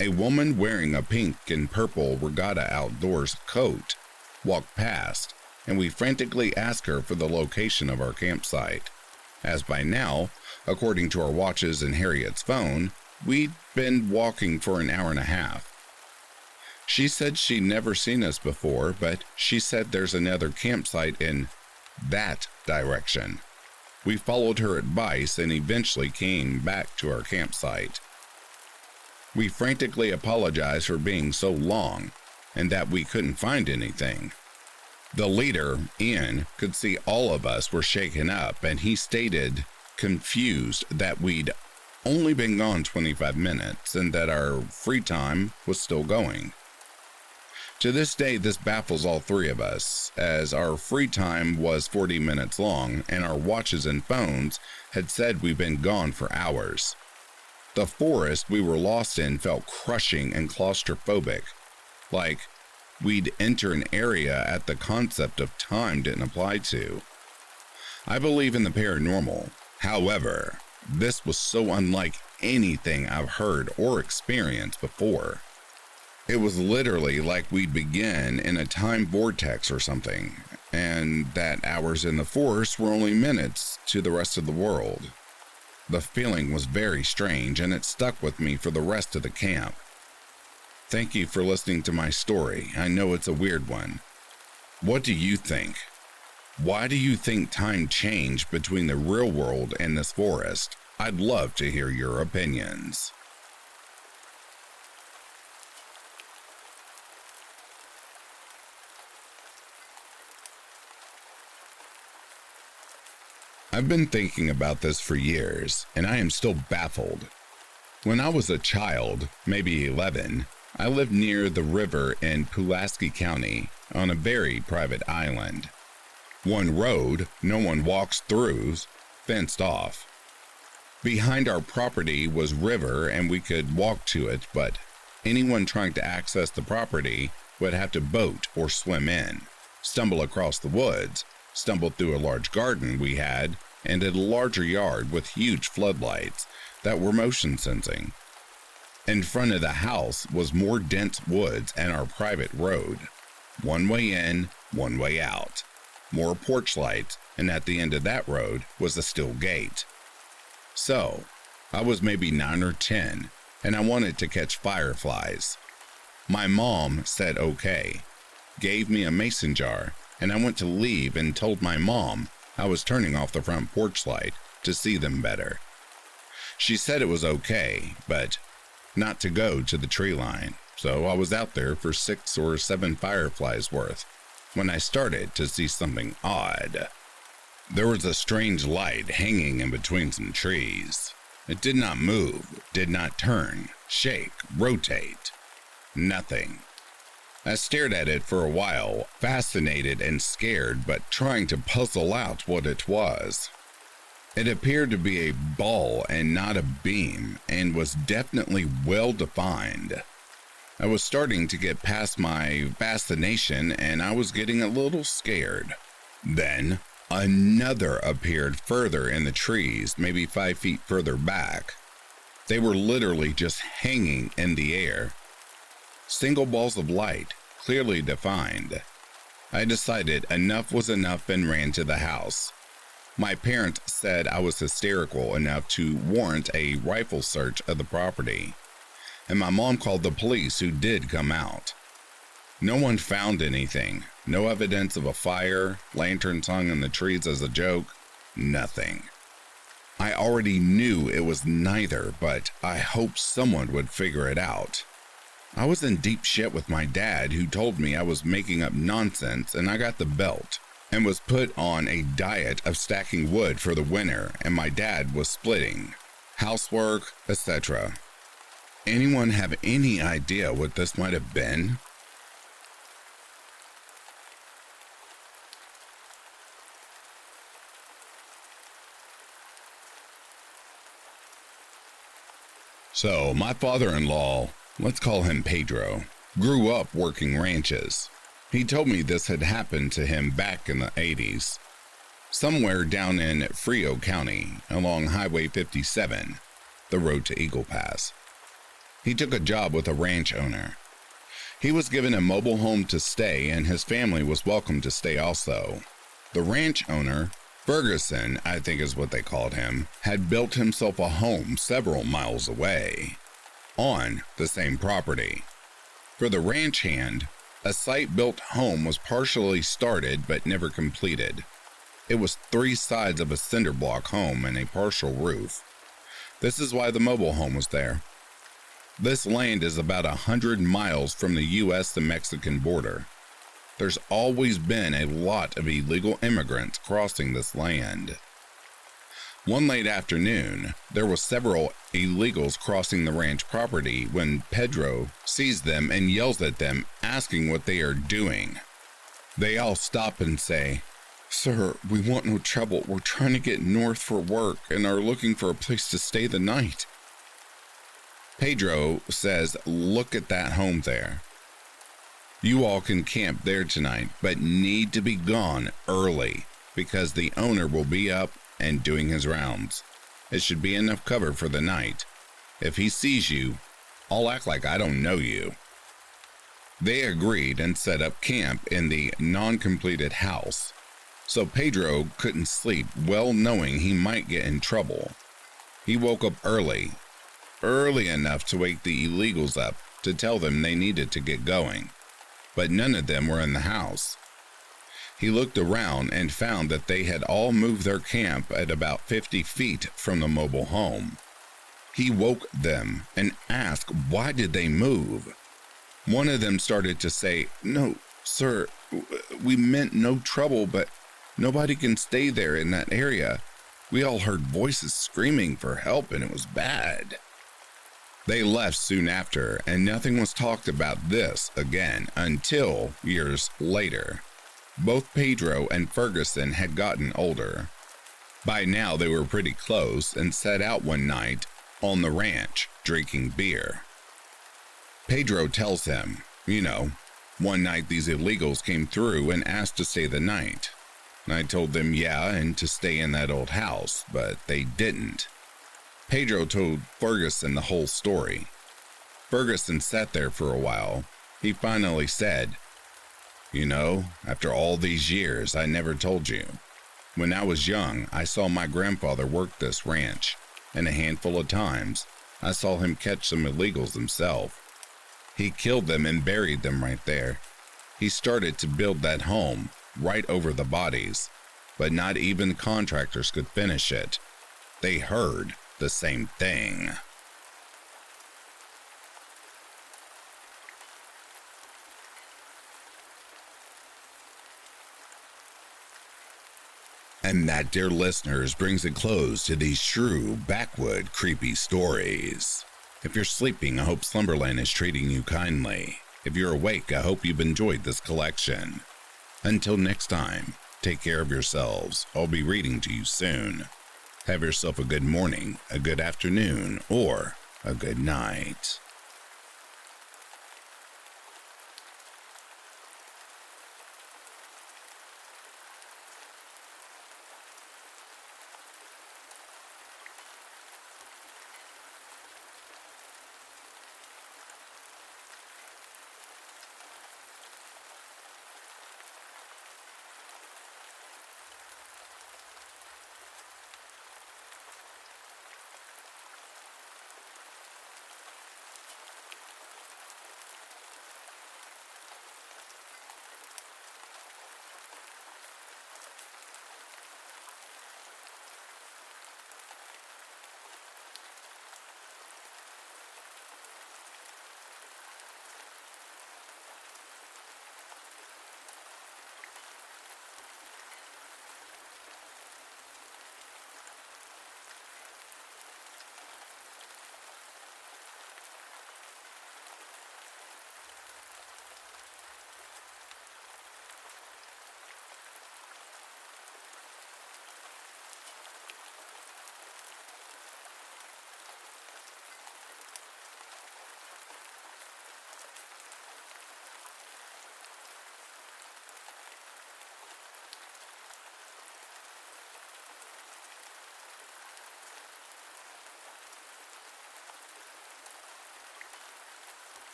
A woman wearing a pink and purple regatta outdoors coat walked past, and we frantically asked her for the location of our campsite, as by now, according to our watches and Harriet's phone, we'd been walking for an hour and a half. She said she'd never seen us before, but she said there's another campsite in that direction. We followed her advice and eventually came back to our campsite. We frantically apologized for being so long and that we couldn't find anything. The leader, Ian, could see all of us were shaken up, and he stated, confused, that we'd only been gone 25 minutes and that our free time was still going. To this day, this baffles all three of us, as our free time was 40 minutes long and our watches and phones had said we'd been gone for hours. The forest we were lost in felt crushing and claustrophobic, like we'd enter an area that the concept of time didn't apply to. I believe in the paranormal. However, this was so unlike anything I've heard or experienced before. It was literally like we'd begin in a time vortex or something, and that hours in the forest were only minutes to the rest of the world. The feeling was very strange, and it stuck with me for the rest of the camp. Thank you for listening to my story. I know it's a weird one. What do you think? Why do you think time changed between the real world and this forest? I'd love to hear your opinions. I I've been thinking about this for years, and I am still baffled. When I was a child, maybe 11, I lived near the river in Pulaski County on a very private island. One road no one walks through, fenced off. Behind our property was river and we could walk to it, but anyone trying to access the property would have to boat or swim in, stumble across the woods, stumble through a large garden we had, and a larger yard with huge floodlights that were motion sensing. In front of the house was more dense woods and our private road. One way in, one way out. More porch lights, and at the end of that road was a steel gate. So, I was maybe 9 or 10, and I wanted to catch fireflies. My mom said okay, gave me a mason jar, and I went to leave and told my mom I was turning off the front porch light to see them better. She said it was okay, but not to go to the tree line, so I was out there for 6 or 7 fireflies worth when I started to see something odd. There was a strange light hanging in between some trees. It did not move, did not turn, shake, rotate. Nothing. I stared at it for a while, fascinated and scared, but trying to puzzle out what it was. It appeared to be a ball and not a beam, and was definitely well defined. I was starting to get past my fascination, and I was getting a little scared. Then, another appeared further in the trees, maybe 5 feet further back. They were literally just hanging in the air. Single balls of light, clearly defined. I decided enough was enough and ran to the house. My parents said I was hysterical enough to warrant a rifle search of the property, and my mom called the police, who did come out. No one found anything, no evidence of a fire, lanterns hung in the trees as a joke, nothing. I already knew it was neither, but I hoped someone would figure it out. I was in deep shit with my dad, who told me I was making up nonsense, and I got the belt and was put on a diet of stacking wood for the winter, and my dad was splitting, housework, etc. Anyone have any idea what this might have been? So, my father-in-law, let's call him Pedro, grew up working ranches. He told me this had happened to him back in the 80s, somewhere down in Frio County, along Highway 57, the road to Eagle Pass. He took a job with a ranch owner. He was given a mobile home to stay, and his family was welcome to stay also. The ranch owner, Ferguson, I think is what they called him, had built himself a home several miles away, on the same property. For the ranch hand, a site-built home was partially started but never completed. It was 3 sides of a cinder block home and a partial roof. This is why the mobile home was there. This land is about 100 miles from the U.S. and Mexican border. There's always been a lot of illegal immigrants crossing this land. One late afternoon, there were several illegals crossing the ranch property when Pedro sees them and yells at them, asking what they are doing. They all stop and say, "Sir, we want no trouble. We're trying to get north for work and are looking for a place to stay the night." Pedro says, "Look at that home there. You all can camp there tonight, but need to be gone early because the owner will be up and doing his rounds. It should be enough cover for the night. If he sees you, I'll act like I don't know you." They agreed and set up camp in the non-completed house, so Pedro couldn't sleep, well knowing he might get in trouble. He woke up early enough to wake the illegals up to tell them they needed to get going, but none of them were in the house. He looked around and found that they had all moved their camp at about 50 feet from the mobile home. He woke them and asked why did they move. One of them started to say, "No, sir, we meant no trouble, but nobody can stay there in that area. We all heard voices screaming for help and it was bad. They left soon after, and nothing was talked about this again until years later. Both Pedro and Ferguson had gotten older. By now they were pretty close and set out one night on the ranch drinking beer. Pedro tells him, one night these illegals came through and asked to stay the night. I told them yeah and to stay in that old house, but they didn't. Pedro told Ferguson the whole story. Ferguson sat there for a while. He finally said, after all these years, I never told you. When I was young, I saw my grandfather work this ranch, and a handful of times, I saw him catch some illegals himself. He killed them and buried them right there. He started to build that home right over the bodies, but not even contractors could finish it. They heard the same thing. And that, dear listeners, brings a close to these true backwood creepy stories. If you're sleeping, I hope Slumberland is treating you kindly. If you're awake, I hope you've enjoyed this collection. Until next time, take care of yourselves. I'll be reading to you soon. Have yourself a good morning, a good afternoon, or a good night.